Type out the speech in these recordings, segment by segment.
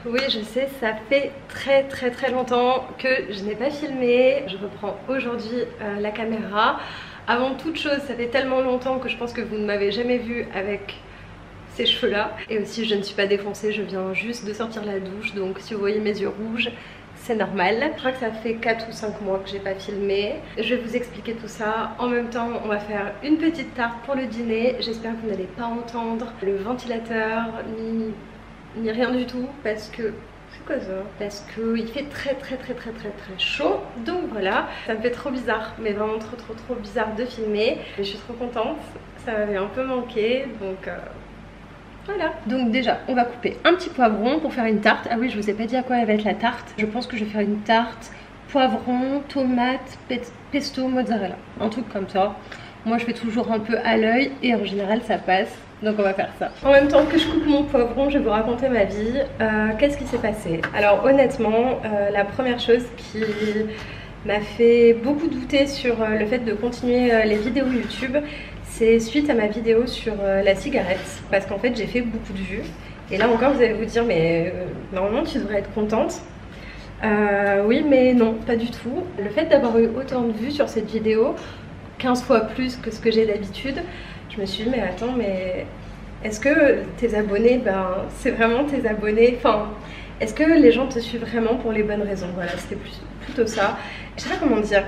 oui je sais, ça fait très longtemps que je n'ai pas filmé. Je reprends aujourd'hui la caméra. Avant toute chose, ça fait tellement longtemps que je pense que vous ne m'avez jamais vu avec ces cheveux là. Et aussi je ne suis pas défoncée, je viens juste de sortir de la douche, donc si vous voyez mes yeux rouges, c'est normal. Je crois que ça fait 4 ou 5 mois que j'ai pas filmé. Je vais vous expliquer tout ça. En même temps, on va faire une petite tarte pour le dîner. J'espère que vous n'allez pas entendre le ventilateur ni rien du tout parce que... c'est quoi ça? Parce qu'il fait très chaud. Donc voilà, ça me fait trop bizarre, mais vraiment trop bizarre de filmer. Mais je suis trop contente, ça m'avait un peu manqué, donc... voilà. Donc déjà, on va couper un petit poivron pour faire une tarte. Ah oui, je vous ai pas dit à quoi elle va être la tarte. Je pense que je vais faire une tarte poivron, tomate, pesto, mozzarella. Un truc comme ça. Moi, je fais toujours un peu à l'œil et en général, ça passe. Donc on va faire ça. En même temps que je coupe mon poivron, je vais vous raconter ma vie. Qu'est-ce qui s'est passé? Alors honnêtement, la première chose qui m'a fait beaucoup douter sur le fait de continuer les vidéos YouTube, c'est suite à ma vidéo sur la cigarette, parce qu'en fait j'ai fait beaucoup de vues. Et là encore vous allez vous dire mais normalement tu devrais être contente. Oui mais non, pas du tout. Le fait d'avoir eu autant de vues sur cette vidéo, 15 fois plus que ce que j'ai d'habitude, je me suis dit mais attends, mais est-ce que tes abonnés, ben c'est vraiment tes abonnés, enfin est-ce que les gens te suivent vraiment pour les bonnes raisons? Voilà, c'était plutôt ça. Je sais pas comment dire.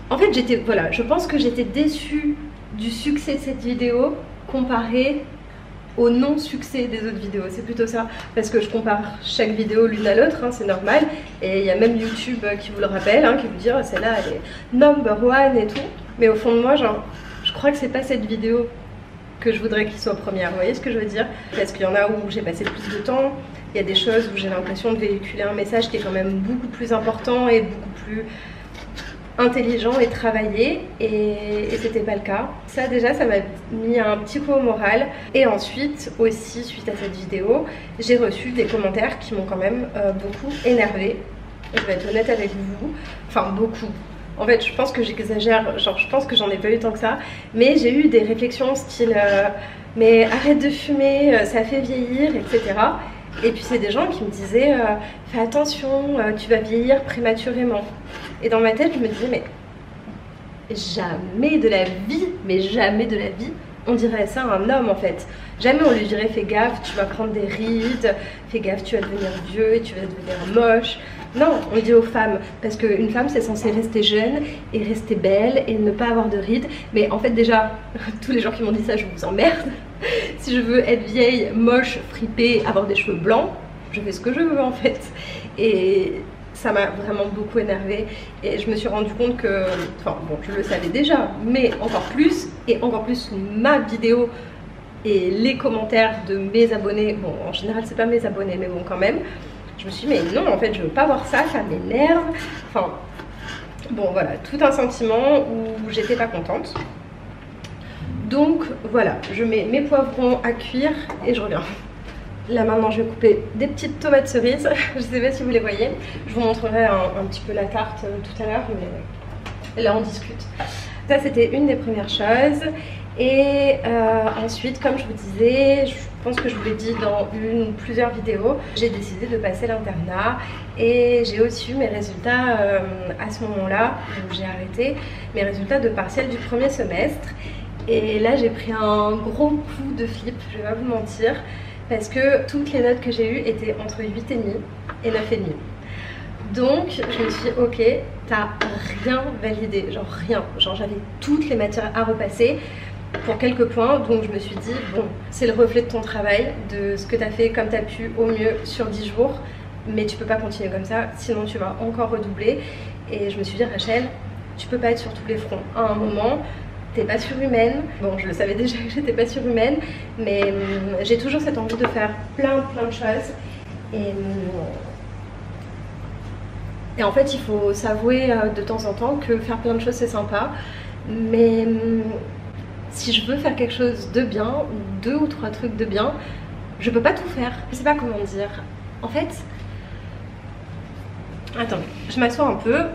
En fait j'étais, voilà, je pense que j'étais déçue du succès de cette vidéo comparé au non-succès des autres vidéos. C'est plutôt ça, parce que je compare chaque vidéo l'une à l'autre, hein, c'est normal. Et il y a même YouTube qui vous le rappelle, hein, qui vous dit oh, celle-là elle est number one et tout. Mais au fond de moi, genre, je crois que c'est pas cette vidéo que je voudrais qu'il soit première. Vous voyez ce que je veux dire? Parce qu'il y en a où j'ai passé plus de temps, il y a des choses où j'ai l'impression de véhiculer un message qui est quand même beaucoup plus important et beaucoup plus intelligent et travaillé, et c'était pas le cas. Ça déjà, ça m'a mis un petit coup au moral. Et ensuite aussi, suite à cette vidéo, j'ai reçu des commentaires qui m'ont quand même beaucoup énervée. Je vais être honnête avec vous, enfin beaucoup. En fait je pense que j'exagère, genre je pense que j'en ai pas eu tant que ça, mais j'ai eu des réflexions style mais arrête de fumer, ça fait vieillir, etc. Et puis c'est des gens qui me disaient fais attention, tu vas vieillir prématurément. Et dans ma tête je me disais mais jamais de la vie, mais jamais de la vie on dirait ça à un homme en fait. Jamais on lui dirait fais gaffe, tu vas prendre des rides, fais gaffe, tu vas devenir vieux et tu vas devenir moche. Non, on le dit aux femmes, parce qu'une femme c'est censé rester jeune et rester belle et ne pas avoir de rides. Mais en fait déjà, tous les gens qui m'ont dit ça, je vous emmerde. Si je veux être vieille, moche, fripée, avoir des cheveux blancs, je fais ce que je veux en fait. Et ça m'a vraiment beaucoup énervée et je me suis rendu compte que, enfin bon, je le savais déjà, mais encore plus, et encore plus sous ma vidéo et les commentaires de mes abonnés, bon en général c'est pas mes abonnés mais bon quand même, je me suis dit mais non en fait je veux pas voir ça, ça m'énerve, enfin bon voilà, tout un sentiment où j'étais pas contente. Donc voilà, je mets mes poivrons à cuire et je reviens. Là maintenant je vais couper des petites tomates cerises, je sais pas si vous les voyez, je vous montrerai un petit peu la tarte tout à l'heure, mais là on discute. Ça c'était une des premières choses. Et ensuite, comme je vous disais, je pense que je vous l'ai dit dans une ou plusieurs vidéos, j'ai décidé de passer l'internat et j'ai aussi eu mes résultats à ce moment-là, où j'ai arrêté, mes résultats de partiel du premier semestre. Et là j'ai pris un gros coup de flip, je vais pas vous mentir, parce que toutes les notes que j'ai eues étaient entre 8,5 et 9,5. Donc je me suis dit ok, t'as rien validé, genre rien, genre j'avais toutes les matières à repasser pour quelques points, donc je me suis dit bon, c'est le reflet de ton travail, de ce que tu as fait comme tu as pu au mieux sur 10 jours, mais tu peux pas continuer comme ça, sinon tu vas encore redoubler. Et je me suis dit Rachel, tu peux pas être sur tous les fronts à un moment, t'es pas surhumaine. Bon, je le savais déjà que j'étais pas surhumaine, mais j'ai toujours cette envie de faire plein de choses, et en fait il faut s'avouer de temps en temps que faire plein de choses c'est sympa, mais si je veux faire quelque chose de bien, ou 2 ou 3 trucs de bien, je peux pas tout faire. Je sais pas comment dire. En fait, attends, je m'assois un peu,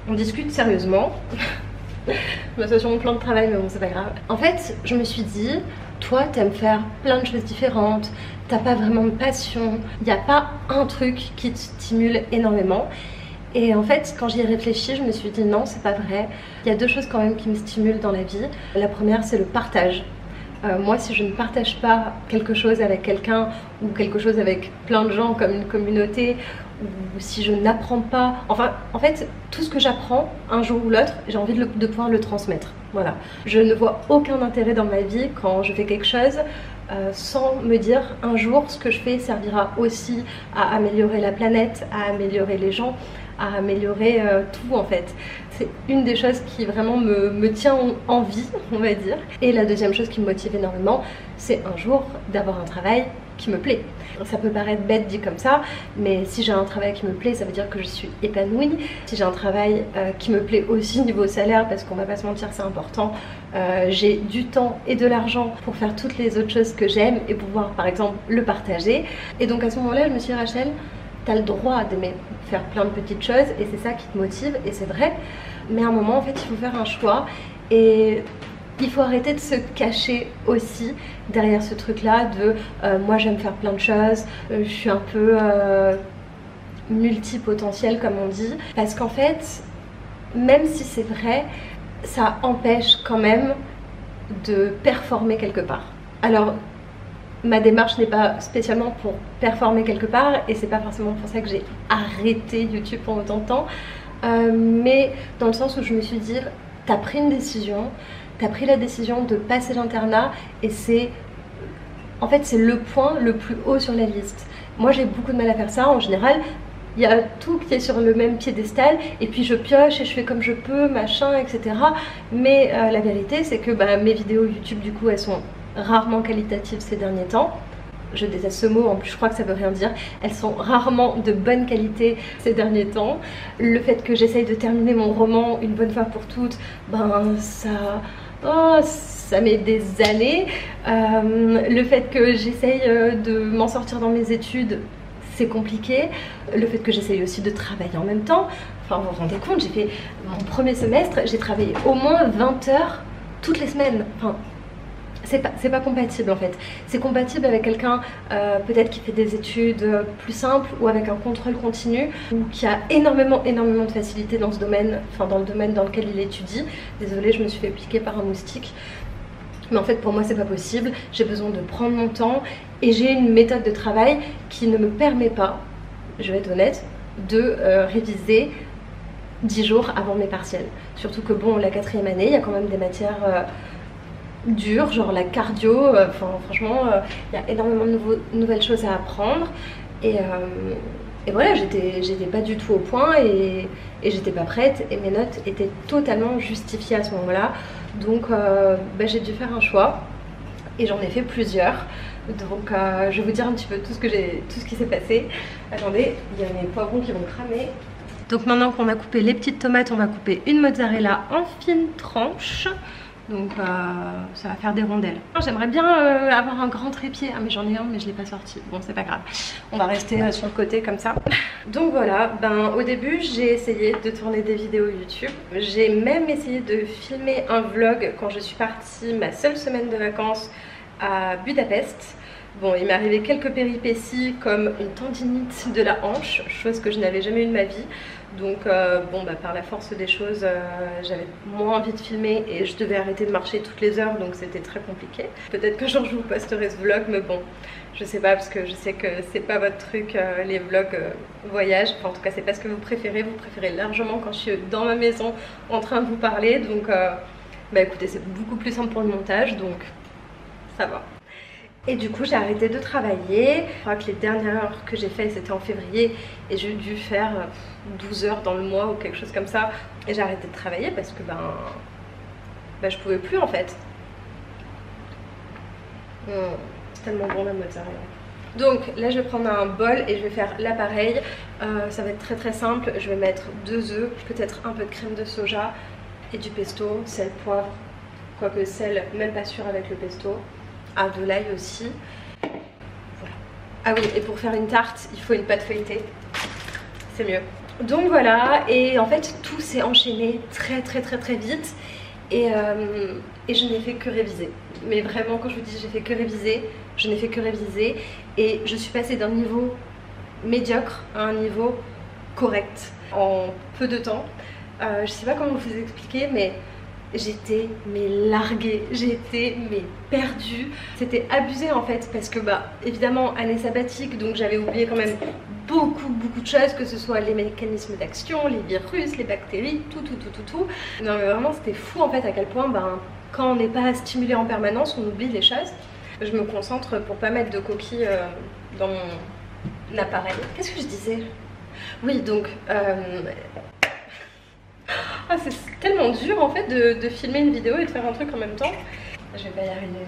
on discute sérieusement. Je m'assois sur mon plan de travail, mais bon, c'est pas grave. En fait, je me suis dit, toi t'aimes faire plein de choses différentes, t'as pas vraiment de passion, il n'y a pas un truc qui te stimule énormément. Et en fait, quand j'y ai réfléchi, je me suis dit non, c'est pas vrai. Il y a deux choses quand même qui me stimulent dans la vie. La première, c'est le partage. Moi, si je ne partage pas quelque chose avec quelqu'un ou quelque chose avec plein de gens comme une communauté, ou si je n'apprends pas, enfin, en fait, tout ce que j'apprends un jour ou l'autre, j'ai envie de pouvoir le transmettre. Voilà. Je ne vois aucun intérêt dans ma vie quand je fais quelque chose sans me dire un jour ce que je fais servira aussi à améliorer la planète, à améliorer les gens, à améliorer tout en fait. C'est une des choses qui vraiment me tient en vie, on va dire. Et la deuxième chose qui me motive énormément, c'est un jour d'avoir un travail qui me plaît. Ça peut paraître bête dit comme ça, mais si j'ai un travail qui me plaît, ça veut dire que je suis épanouie. Si j'ai un travail qui me plaît aussi niveau salaire, parce qu'on va pas se mentir, c'est important, j'ai du temps et de l'argent pour faire toutes les autres choses que j'aime et pouvoir par exemple le partager. Et donc à ce moment-là, je me suis dit, Rachel, tu as le droit d'aimer faire plein de petites choses et c'est ça qui te motive et c'est vrai. Mais à un moment, en fait, il faut faire un choix et il faut arrêter de se cacher aussi derrière ce truc-là de moi j'aime faire plein de choses, je suis un peu multipotentiel comme on dit. Parce qu'en fait, même si c'est vrai, ça empêche quand même de performer quelque part. Alors, ma démarche n'est pas spécialement pour performer quelque part et c'est pas forcément pour ça que j'ai arrêté YouTube pendant autant de temps, mais dans le sens où je me suis dit, t'as pris une décision, t'as pris la décision de passer l'internat et c'est en fait c'est le point le plus haut sur la liste. Moi j'ai beaucoup de mal à faire ça en général. Il y a tout qui est sur le même piédestal et puis je pioche et je fais comme je peux, machin, etc. Mais la vérité c'est que mes vidéos YouTube du coup elles sont rarement qualitatives ces derniers temps. Je déteste ce mot, en plus je crois que ça veut rien dire. Elles sont rarement de bonne qualité ces derniers temps. Le fait que j'essaye de terminer mon roman une bonne fois pour toutes, ça met des années. Le fait que j'essaye de m'en sortir dans mes études, c'est compliqué. Le fait que j'essaye aussi de travailler en même temps. Enfin, vous vous rendez compte, j'ai fait mon premier semestre, j'ai travaillé au moins 20 heures toutes les semaines. Enfin, c'est pas compatible en fait. C'est compatible avec quelqu'un peut-être qui fait des études plus simples ou avec un contrôle continu ou qui a énormément de facilité dans ce domaine, enfin dans le domaine dans lequel il étudie. Désolée, je me suis fait piquer par un moustique. Mais en fait pour moi c'est pas possible, j'ai besoin de prendre mon temps et j'ai une méthode de travail qui ne me permet pas, je vais être honnête, de réviser 10 jours avant mes partiels. Surtout que bon, la 4e année, il y a quand même des matières dures, genre la cardio, franchement il y a énormément de nouvelles choses à apprendre et voilà, j'étais pas du tout au point et j'étais pas prête et mes notes étaient totalement justifiées à ce moment-là. Donc j'ai dû faire un choix et j'en ai fait plusieurs. Donc je vais vous dire un petit peu tout ce qui s'est passé. Attendez, il y a mes poivrons qui vont cramer. Donc maintenant qu'on a coupé les petites tomates, on va couper une mozzarella en fines tranches. Donc ça va faire des rondelles. J'aimerais bien avoir un grand trépied. Ah mais j'en ai un mais je l'ai pas sorti. Bon c'est pas grave. On va rester sur le côté comme ça. Donc voilà, au début j'ai essayé de tourner des vidéos YouTube. J'ai même essayé de filmer un vlog quand je suis partie ma seule semaine de vacances à Budapest. Bon, il m'est arrivé quelques péripéties comme une tendinite de la hanche, chose que je n'avais jamais eu de ma vie. Donc par la force des choses, j'avais moins envie de filmer et je devais arrêter de marcher toutes les heures, donc c'était très compliqué. Peut-être qu'un jour je vous posterai ce vlog, mais bon, je sais pas parce que je sais que c'est pas votre truc, les vlogs voyage. Enfin en tout cas c'est pas ce que vous préférez largement quand je suis dans ma maison en train de vous parler. Donc écoutez, c'est beaucoup plus simple pour le montage, donc ça va. Et du coup j'ai arrêté de travailler. Je crois que les dernières heures que j'ai fait c'était en février et j'ai dû faire 12 heures dans le mois ou quelque chose comme ça. Et j'ai arrêté de travailler parce que je pouvais plus en fait. C'est tellement bon la mozzarella. Donc là je vais prendre un bol et je vais faire l'appareil. Ça va être très très simple. Je vais mettre 2 œufs, peut-être un peu de crème de soja et du pesto, sel, poivre. Quoique sel, même pas sûr avec le pesto. De l'ail aussi. Voilà. Ah oui, et pour faire une tarte, il faut une pâte feuilletée. C'est mieux. Donc voilà, et en fait tout s'est enchaîné très vite et je n'ai fait que réviser. mais vraiment quand je vous dis j'ai fait que réviser, je n'ai fait que réviser et je suis passée d'un niveau médiocre à un niveau correct en peu de temps. Je sais pas comment vous expliquer, mais j'étais larguée, j'étais perdue. C'était abusé en fait parce que bah évidemment année sabbatique, donc j'avais oublié quand même beaucoup de choses, que ce soit les mécanismes d'action, les virus, les bactéries, tout. Non mais vraiment c'était fou en fait à quel point ben, quand on n'est pas stimulé en permanence on oublie les choses. Je me concentre pour pas mettre de coquilles dans mon appareil. Qu'est-ce que je disais? Oui donc ah, c'est tellement dur en fait de filmer une vidéo et de faire un truc en même temps. Je vais pas y arriver.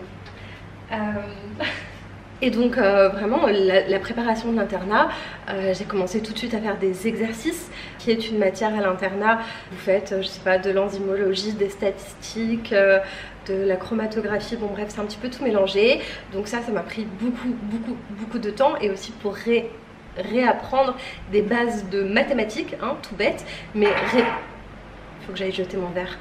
Et donc vraiment la préparation de l'internat, j'ai commencé tout de suite à faire des exercices qui est une matière à l'internat. Vous faites je sais pas de l'enzymologie, des statistiques, de la chromatographie, bon bref c'est un petit peu tout mélangé. Donc ça m'a pris beaucoup de temps et aussi pour réapprendre des bases de mathématiques, hein, tout bête, mais faut que j'aille jeter mon verre,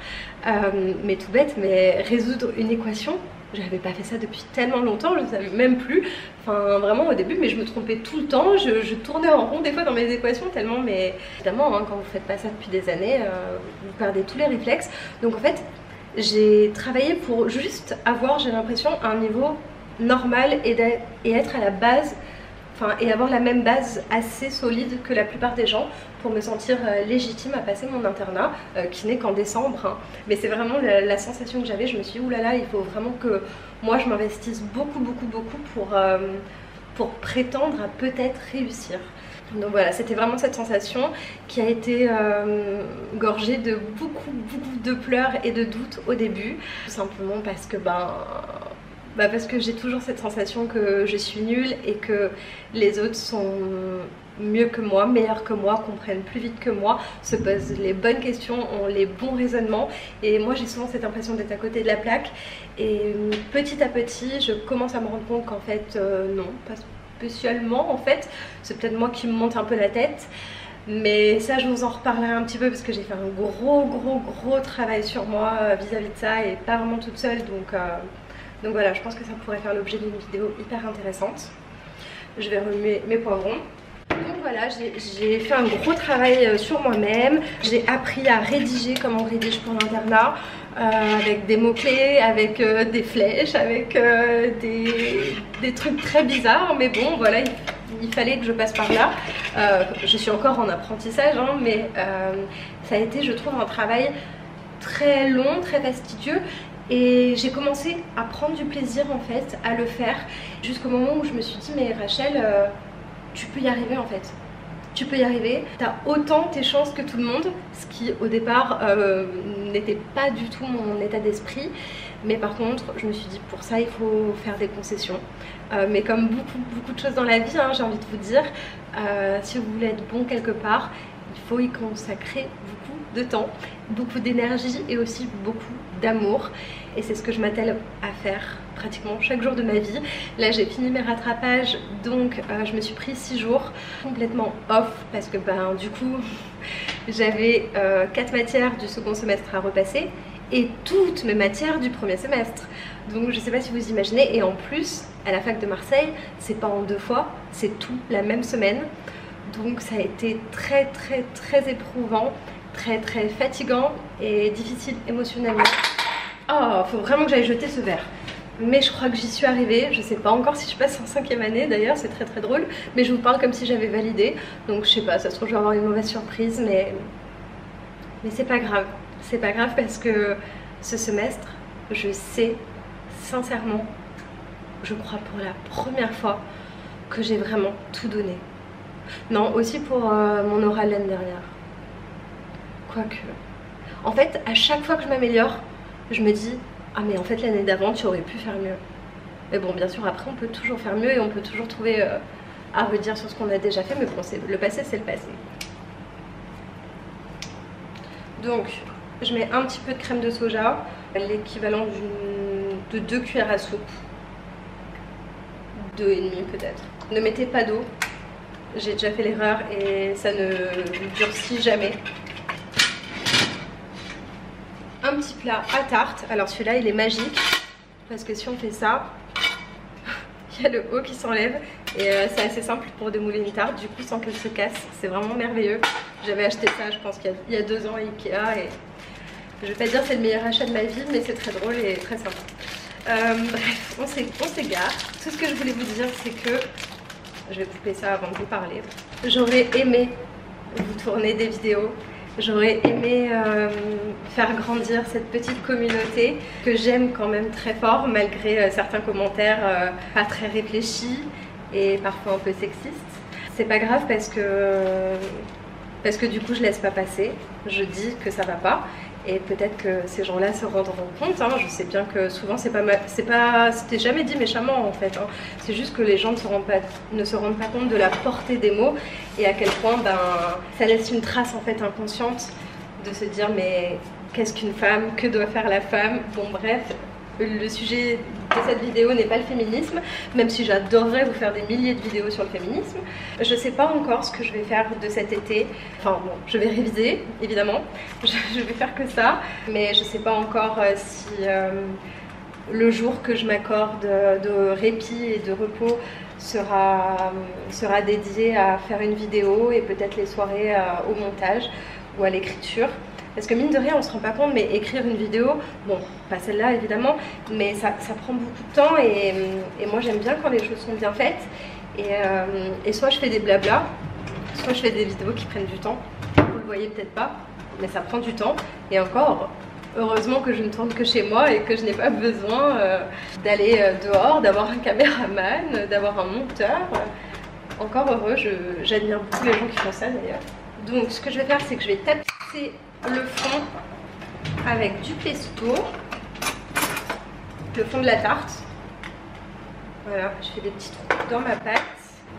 mais tout bête, mais résoudre une équation, j'avais pas fait ça depuis tellement longtemps, je ne savais même plus, enfin vraiment au début, mais je me trompais tout le temps, je tournais en rond des fois dans mes équations tellement, mais évidemment hein, quand vous faites pas ça depuis des années, vous perdez tous les réflexes. Donc en fait j'ai travaillé pour juste avoir, j'ai l'impression, un niveau normal et être à la base, enfin, et avoir la même base assez solide que la plupart des gens pour me sentir légitime à passer mon internat qui n'est qu'en décembre, hein. Mais c'est vraiment la sensation que j'avais, je me suis dit oulala, il faut vraiment que moi je m'investisse beaucoup pour prétendre à peut-être réussir. Donc voilà, c'était vraiment cette sensation qui a été gorgée de beaucoup de pleurs et de doutes au début, tout simplement parce que parce que j'ai toujours cette sensation que je suis nulle et que les autres sont mieux que moi, meilleurs que moi, comprennent plus vite que moi, se posent les bonnes questions, ont les bons raisonnements et moi j'ai souvent cette impression d'être à côté de la plaque et petit à petit je commence à me rendre compte qu'en fait non, pas spécialement en fait, c'est peut-être moi qui me monte un peu la tête. Mais ça je vous en reparlerai un petit peu parce que j'ai fait un gros travail sur moi vis-à-vis de ça et pas vraiment toute seule, donc voilà, je pense que ça pourrait faire l'objet d'une vidéo hyper intéressante. Je vais remuer mes poivrons. Donc voilà, j'ai fait un gros travail sur moi-même. J'ai appris à rédiger comme on rédige pour l'internat, avec des mots-clés, avec des flèches, avec des trucs très bizarres. Mais bon, voilà, il fallait que je passe par là. Je suis encore en apprentissage, hein, mais ça a été, je trouve, un travail très long, très fastidieux. Et j'ai commencé à prendre du plaisir en fait à le faire jusqu'au moment où je me suis dit mais Rachel, tu peux y arriver en fait. Tu peux y arriver, t'as autant tes chances que tout le monde, ce qui au départ n'était pas du tout mon état d'esprit. Mais par contre je me suis dit pour ça il faut faire des concessions. Mais comme beaucoup de choses dans la vie, hein, j'ai envie de vous dire, si vous voulez être bon quelque part, il faut y consacrer beaucoup de temps, beaucoup d'énergie et aussi beaucoup d'amour. Et c'est ce que je m'attelle à faire pratiquement chaque jour de ma vie. Là j'ai fini mes rattrapages, donc je me suis pris 6 jours complètement off parce que du coup j'avais 4 matières du second semestre à repasser et toutes mes matières du premier semestre. Donc je sais pas si vous imaginez, et en plus à la fac de Marseille c'est pas en 2 fois, c'est tout la même semaine. Donc ça a été très éprouvant, très fatigant et difficile émotionnellement. Oh, faut vraiment que j'aille jeter ce verre. Mais je crois que j'y suis arrivée, je sais pas encore si je passe en 5e année d'ailleurs, c'est très drôle. Mais je vous parle comme si j'avais validé, donc je sais pas, ça se trouve je vais avoir une mauvaise surprise, mais c'est pas grave. C'est pas grave parce que ce semestre, je sais sincèrement, je crois pour la première fois, que j'ai vraiment tout donné. Non, aussi pour mon oral l'année dernière. Quoique. En fait, à chaque fois que je m'améliore, je me dis ah mais en fait l'année d'avant tu aurais pu faire mieux. Mais bon, bien sûr après on peut toujours faire mieux et on peut toujours trouver à redire sur ce qu'on a déjà fait, mais bon, le passé c'est le passé. Donc je mets un petit peu de crème de soja, l'équivalent de 2 cuillères à soupe, 2,5 peut-être. Ne mettez pas d'eau, j'ai déjà fait l'erreur et ça ne durcit jamais. Un petit plat à tarte, alors celui-là il est magique, Parce que si on fait ça, il y a le haut qui s'enlève et c'est assez simple pour démouler une tarte du coup sans qu'elle se casse. C'est vraiment merveilleux. J'avais acheté ça je pense qu'il y a 2 ans à Ikea et je vais pas dire c'est le meilleur achat de ma vie, mais c'est très drôle et très sympa. Bref, on s'égare. Tout ce que je voulais vous dire c'est que, je vais couper ça avant de vous parler, j'aurais aimé vous tourner des vidéos. J'aurais aimé faire grandir cette petite communauté que j'aime quand même très fort malgré certains commentaires pas très réfléchis et parfois un peu sexistes. C'est pas grave parce que du coup je laisse pas passer, je dis que ça va pas et peut-être que ces gens-là se rendront compte. Hein. Je sais bien que souvent c'était jamais dit méchamment en fait. Hein. C'est juste que les gens ne se rendent pas compte de la portée des mots et à quel point ça laisse une trace en fait inconsciente de se dire mais qu'est-ce qu'une femme, que doit faire la femme. Bon bref, le sujet de cette vidéo n'est pas le féminisme, même si j'adorerais vous faire des milliers de vidéos sur le féminisme. Je sais pas encore ce que je vais faire de cet été. Enfin bon, je vais réviser évidemment, je vais faire que ça, mais je sais pas encore si le jour que je m'accorde de répit et de repos sera dédié à faire une vidéo et peut-être les soirées au montage ou à l'écriture. Parce que mine de rien on se rend pas compte, mais écrire une vidéo, bon pas celle-là évidemment, mais ça prend beaucoup de temps et moi j'aime bien quand les choses sont bien faites et soit je fais des blabla, soit je fais des vidéos qui prennent du temps. Vous le voyez peut-être pas, mais ça prend du temps et encore heureusement que je ne tourne que chez moi et que je n'ai pas besoin d'aller dehors, d'avoir un caméraman, d'avoir un monteur. Encore heureux, j'admire beaucoup les gens qui font ça d'ailleurs. Donc ce que je vais faire c'est que je vais tapisser le fond avec du pesto, le fond de la tarte. Voilà, je fais des petits trous dans ma pâte.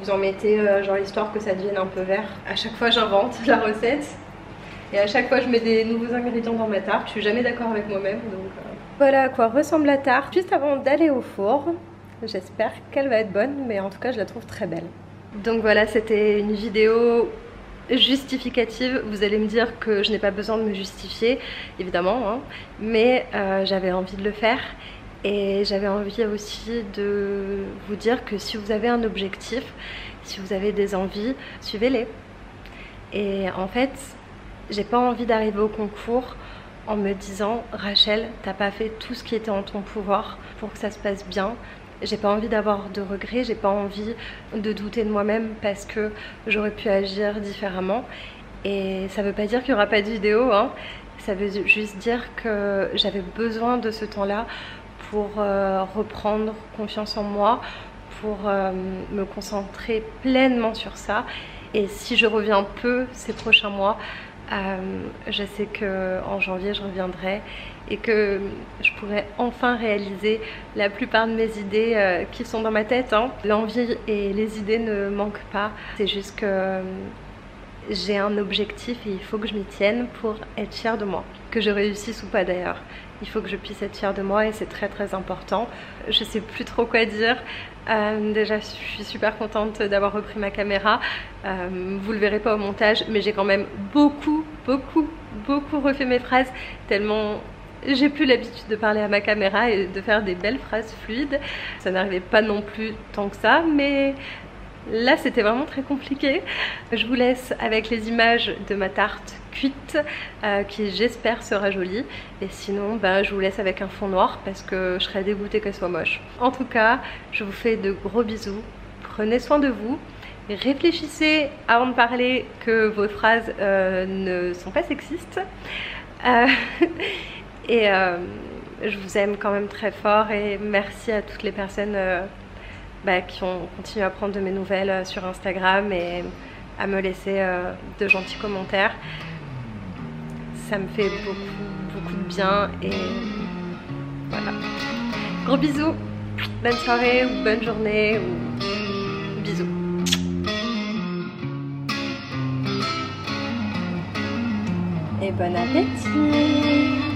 Vous en mettez genre histoire que ça devienne un peu vert. À chaque fois j'invente la recette et à chaque fois je mets des nouveaux ingrédients dans ma tarte. Je suis jamais d'accord avec moi-même donc voilà à quoi ressemble la tarte juste avant d'aller au four. J'espère qu'elle va être bonne, mais en tout cas je la trouve très belle. Donc voilà, c'était une vidéo justificative. Vous allez me dire que je n'ai pas besoin de me justifier évidemment hein, mais j'avais envie de le faire et j'avais envie aussi de vous dire que si vous avez un objectif, si vous avez des envies, suivez-les. Et en fait j'ai pas envie d'arriver au concours en me disant Rachel t'as pas fait tout ce qui était en ton pouvoir pour que ça se passe bien. J'ai pas envie d'avoir de regrets, j'ai pas envie de douter de moi-même parce que j'aurais pu agir différemment. Et ça veut pas dire qu'il y aura pas de vidéo, hein. Ça veut juste dire que j'avais besoin de ce temps-là pour reprendre confiance en moi, pour me concentrer pleinement sur ça. Et si je reviens peu ces prochains mois, je sais qu'en janvier je reviendrai et que je pourrai enfin réaliser la plupart de mes idées qui sont dans ma tête. Hein. L'envie et les idées ne manquent pas, c'est juste que j'ai un objectif et il faut que je m'y tienne pour être fière de moi. Que je réussisse ou pas d'ailleurs, il faut que je puisse être fière de moi et c'est très très important. Je sais plus trop quoi dire. Déjà je suis super contente d'avoir repris ma caméra. Vous le verrez pas au montage, mais j'ai quand même beaucoup refait mes phrases tellement j'ai plus l'habitude de parler à ma caméra et de faire des belles phrases fluides. Ça n'arrivait pas non plus tant que ça, mais là c'était vraiment très compliqué. Je vous laisse avec les images de ma tarte cuite qui j'espère sera jolie, et sinon je vous laisse avec un fond noir parce que je serais dégoûtée qu'elle soit moche. En tout cas je vous fais de gros bisous, prenez soin de vous, réfléchissez avant de parler que vos phrases ne sont pas sexistes et je vous aime quand même très fort et merci à toutes les personnes qui ont continué à prendre de mes nouvelles sur Instagram et à me laisser de gentils commentaires. Ça me fait beaucoup de bien et voilà. Gros bisous, bonne soirée ou bonne journée ou bisous. Et bon appétit.